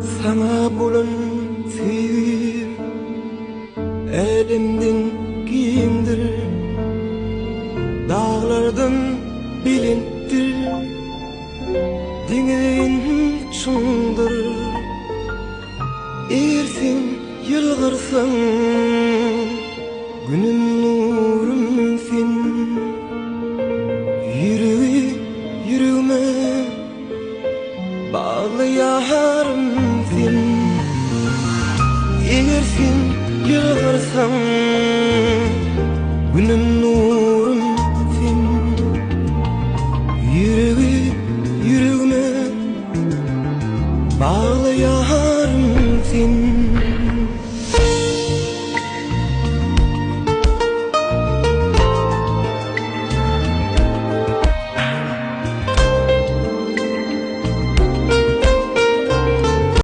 Sana bulan sevgim elimden giyindir, dağlardan bilindir, diňeň çuňdyr. Ersin yılgırsan, günüm nurum sen, yüreğime bağlayaram sen. Ersin yılgırsan, günüm nurum sen, yüreğime bağlayaram sen.